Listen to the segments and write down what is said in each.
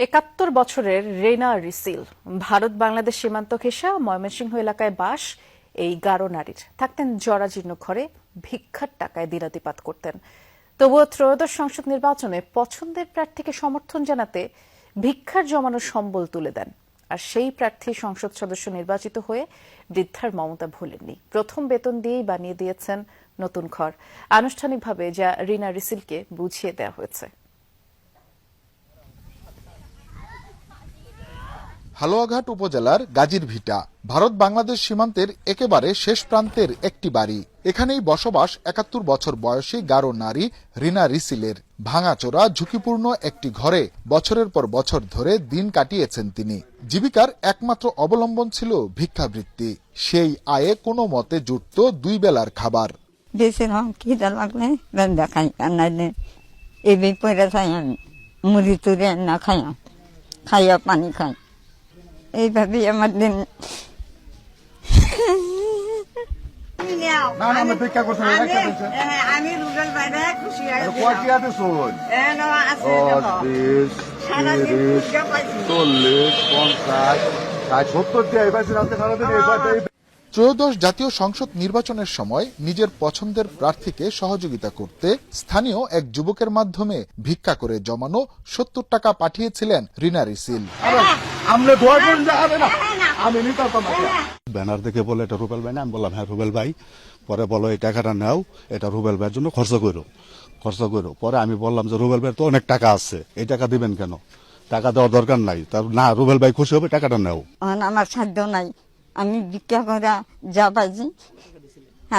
৭১ বছরের রেনা রিসিল ভারত বাংলাদেশ সীমান্ত ঘেঁষা ময়মনসিংহ এলাকায় বাস এই গারো নারীর থাকতেন জরাজীর্ণ ঘরে, ভিক্ষার টাকায় দিনাতিপাত করতেন। তবুও ত্রয়োদশ সংসদ নির্বাচনে পছন্দের প্রার্থীকে সমর্থন জানাতে ভিক্ষার জমানো সম্বল তুলে দেন। আর সেই প্রার্থী সংসদ সদস্য নির্বাচিত হয়ে বৃদ্ধার মমতা ভোলেননি। প্রথম বেতন দিয়েই বানিয়ে দিয়েছেন নতুন ঘর, আনুষ্ঠানিকভাবে যা রিনা রিসিলকে বুঝিয়ে দেওয়া হয়েছে। হালুয়াঘাট উপজেলার গাজীর ভিটা ভারত বাংলাদেশ সীমান্তের একেবারে শেষ প্রান্তের একটি বাড়ি। এখানেই বসবাস ৭১ বছর বয়সী গারো নারী রিনা রিসিলের। ভাঙাচোরা ঝুঁকিপূর্ণ একটি ঘরে বছরের পর বছর ধরে দিন কাটিয়েছেন তিনি। জীবিকার একমাত্র অবলম্বন ছিল ভিক্ষাবৃত্তি। সেই আয়ে কোনো মতে জুটত 2 বেলার খাবার। খিদা লাগলে দেখাই এই পয়রা খাই, আমি মুড়ি তুড়ি না খাইয়া পানি খাই, এইভাবেই আমার দিন। আমি রুবেল বাইরে খুশি ত্রয়োদশ জাতীয় সংসদ নির্বাচনের সময় নিজের পছন্দের প্রার্থীকে সহযোগিতা করতে স্থানীয় এক যুবকের মাধ্যমে ভিক্ষা করে জমানো 70 টাকা পাঠিয়েছিলেন রিনা রিসিল। ব্যানার দেখে বলে এটা রুবেল ভাই না, আমি বললাম হ্যাঁ রুবেল ভাই। পরে বলো এই টাকাটা নাও, এটা রুবেল ভাইয়ের জন্য খরচ করো। পরে আমি বললাম যে রুবেল ভাইয়ের তো অনেক টাকা আছে, এই টাকা দিবেন কেন, টাকা দেওয়ার দরকার নাই। তার না, রুবেল ভাই খুশি হবে, টাকাটা নাও। আমার সাধ্য নাই, আমি ভিক্ষা করা যা পাইছি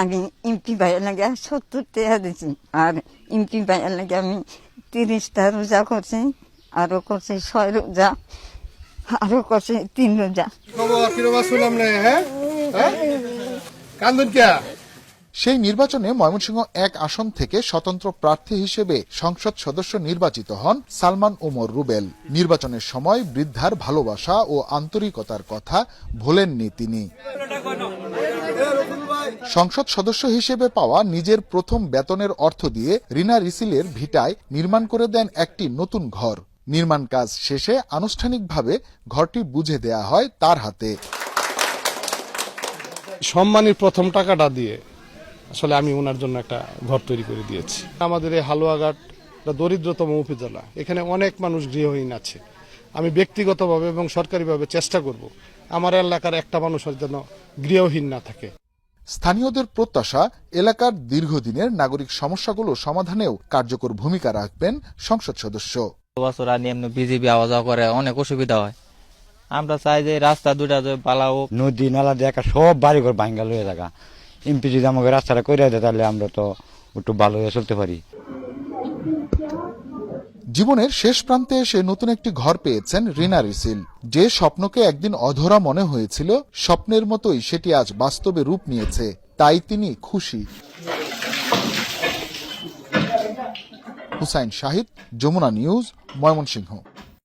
আমি এমপি ভাইয়ের লাগে 70 টাকা দিচ্ছি। আর এমপি ভাইয়ের লাগে আমি 30টা রোজা করছি, আরো করছি 6 রোজা, আরো করছি 3 রোজা। সেই নির্বাচনে ময়মনসিংহ 1 আসন থেকে স্বতন্ত্র প্রার্থী হিসেবে সংসদ সদস্য নির্বাচিত হন সালমান ওমর রুবেল। নির্বাচনের সময় বৃদ্ধার ভালোবাসা ও আন্তরিকতার কথা ভোলেননি তিনি। সংসদ সদস্য হিসেবে পাওয়া নিজের প্রথম বেতনের অর্থ দিয়ে রিনা রিসিলের ভিটায় নির্মাণ করে দেন একটি নতুন ঘর। নির্মাণ কাজ শেষে আনুষ্ঠানিকভাবে ঘরটি বুঝে দেয়া হয় তার হাতে। সম্মানের প্রথম টাকাটা দিয়ে আসলে আমি ওনার জন্য একটা ঘর তৈরি করে দিয়েছি। আমাদের এই হালুয়াঘাট দরিদ্রতম উপজেলা, এখানে অনেক মানুষ গৃহহীন আছে। আমি ব্যক্তিগতভাবে এবং সরকারিভাবে চেষ্টা করব আমার এলাকার একটা মানুষের যেন গৃহহীন না থাকে। স্থানীয়দের প্রত্যাশা, এলাকার দীর্ঘদিনের নাগরিক সমস্যাগুলো সমাধানেও কার্যকর ভূমিকা রাখবেন সংসদ সদস্য। বছর এমনি বিজিবি আওয়া যাওয়া করে অনেক অসুবিধা হয়। আমরা চাই যে রাস্তা দুটা পালাও, নদী নালা দেখা সব বাড়িঘর ভাঙ্গা লয়ে থাকা। এমপি যদি আমাকে রাস্তাটা করে দেয় তাহলে আমরা তো একটু ভালো হয়ে চলতে পারি। জীবনের শেষ প্রান্তে এসে নতুন একটি ঘর পেয়েছেন রিনা রিসিল। যে স্বপ্নকে একদিন অধরা মনে হয়েছিল, স্বপ্নের মতোই সেটি আজ বাস্তবে রূপ নিয়েছে, তাই তিনি খুশি। হুসাইন শাহিদ, যমুনা নিউজ, ময়মনসিংহ।